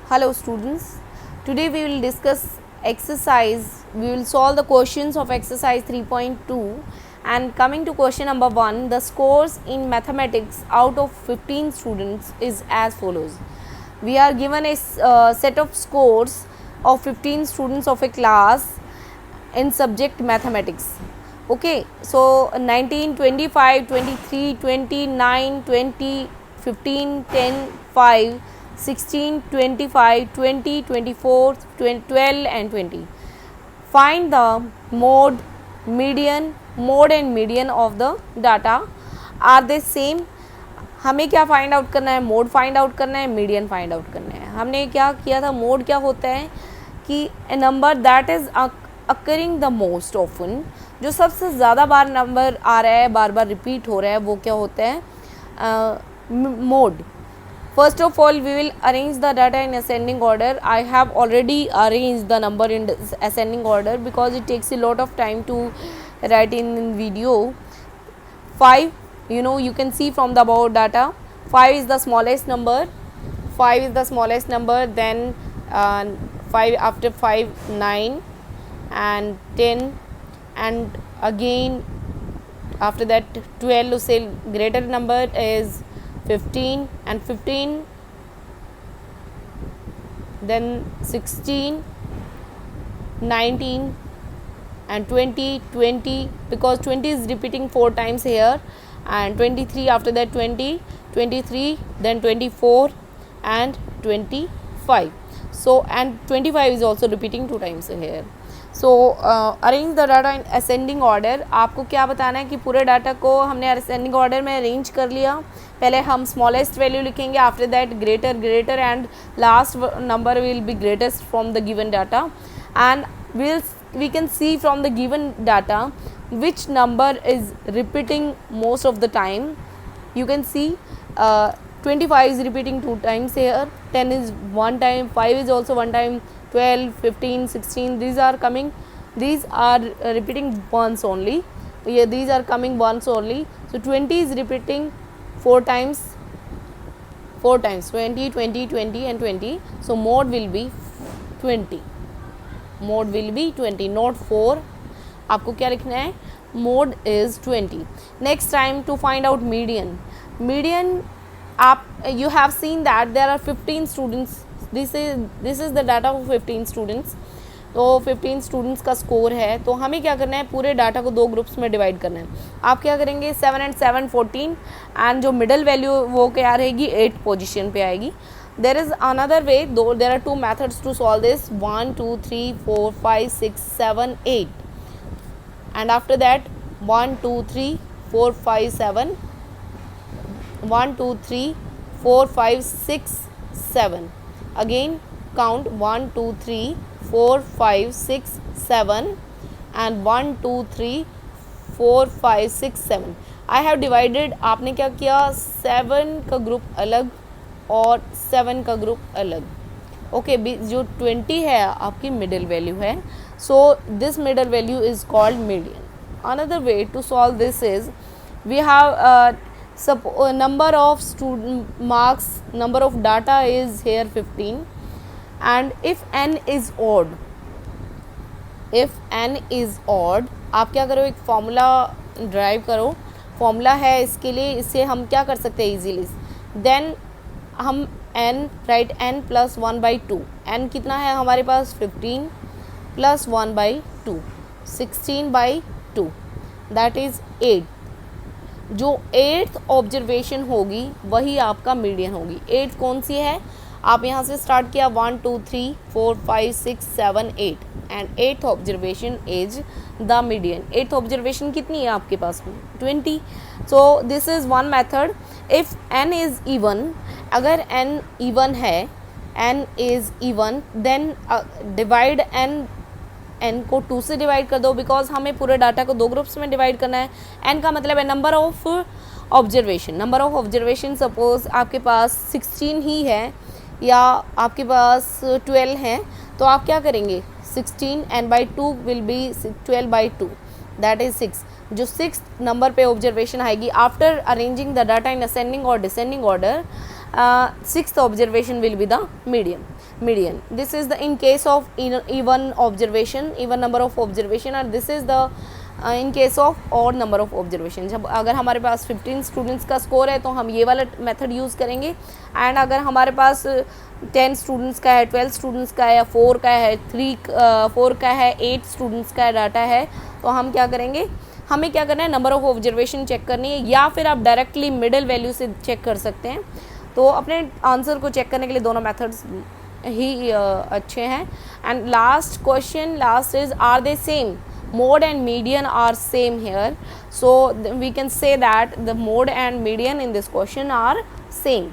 Hello students, today we will discuss exercise, we will solve the questions of exercise 3.2 and coming to question number 1, the scores in mathematics out of 15 students is as follows. We are given a set of scores of 15 students of a class in subject mathematics. Okay, so 19, 25, 23, 29, 20, 15, 10, 5, 16, 25, 20, 24, 12 and 20. Find the mode and median of the data. Are they same? हमें क्या find out करना है, mode find out करना है, median find out करना है. हमने क्या किया था, मोड क्या होता है कि a number that is occurring the most often, जो सबसे ज़्यादा बार नंबर आ रहा है, बार बार रिपीट हो रहा है, वो क्या होता है mode. First of all, we will arrange the data in ascending order. I have already arranged the number in ascending order because it takes a lot of time to write in video. 5, you can see from the above data, 5 is the smallest number. 5 is the smallest number. Then 5, after 5, 9 and 10, and again after that 12. Say greater number is 15 and 15, then 16, 19 and 20, because 20 is repeating 4 times here, and 23, after that 20, 23, then 24 and 25. So and 25 is also repeating 2 times here. So arrange the data in ascending order. आपको क्या बताना है कि पूरे data को हमने ascending order में arrange कर लिया. पहले हम स्मॉलेस्ट वैल्यू लिखेंगे, after that greater and last number will be greatest from the given data, and we can see from the given data which number is repeating most of the time. You can see 25 is repeating 2 times here, 10 is 1 time, 5 is also 1 time, 12, 15, 16, these are repeating once only. Yeah, these are coming once only. So 20 is repeating 4 times, 20, 20, 20 and 20. So mode will be 20, not 4. आपको क्या लिखना है, mode is 20. Next time, to find out median, you have seen that there are 15 students. This is the data of 15 students. तो 15 students का score है. तो हमें क्या करना है, पूरे डाटा को 2 ग्रुप्स में डिवाइड करना है. आप क्या करेंगे, 7 and 7 14, एंड जो मिडल वैल्यू वो क्या रहेगी, 8 पोजीशन पे आएगी. There is another way, there are 2 methods to solve this, 1 2 3 4 5 6 7 8, and after that 1 2 3 4 5 7, 1 2 3 4 5 6 7, again count 1 2 3 4 5 6 7, and 1 2 3 4 5 6 7. I have divided. आपने क्या किया, 7 का ग्रुप अलग और 7 का ग्रुप अलग. ओके, जो 20 है आपकी मिडिल वैल्यू है. So this middle value is called median. Another way to solve this is, we have number of student marks, number of data is here 15, and if n is odd, आप क्या करो, एक formula drive करो. Formula है इसके लिए, इससे हम क्या कर सकते हैं इजीली. देन हम n right, n plus 1/2. n कितना है हमारे पास, 15 प्लस 1/2, 16/2, दैट इज़ 8. जो 8th ऑब्जर्वेशन होगी वही आपका मीडियन होगी. 8th कौन सी है, आप यहाँ से स्टार्ट किया 1 2 3 4 5 6 7 8, and 8th observation is the median. 8th observation कितनी है आपके पास में, 20. So this is one method. If n is even, अगर n इवन है, n is even, then divide n को 2 से डिवाइड कर दो, बिकॉज हमें पूरे डाटा को 2 ग्रुप्स में डिवाइड करना है. n का मतलब है नंबर ऑफ ऑब्जर्वेशन. सपोज आपके पास 16 ही है या आपके पास 12 हैं, तो आप क्या करेंगे, 16 and by 2 will be 12/2, that is 6. जो 6th नंबर पे ऑब्जर्वेशन आएगी after arranging the data in ascending और descending order, Sixth observation will be the median. This is the in case of even number of observation, and this is the in case of odd number of observation. जब अगर हमारे पास 15 students का score है तो हम ये वाला method use करेंगे. एंड अगर हमारे पास 10 स्टूडेंट्स का है, 12 स्टूडेंट्स का है, या 4 का है, 4 का है, 8 स्टूडेंट्स का डाटा है, तो हम क्या करेंगे, हमें क्या करना है, नंबर ऑफ ऑब्जर्वेशन चेक करनी है, या फिर आप डायरेक्टली मिडिल वैल्यू से चेक कर सकते हैं. तो अपने आंसर को चेक करने के लिए दोनों मेथड्स ही अच्छे हैं. And last question, last is are they same? Mode and median are same here, so we can say that the mode and median in this question are same.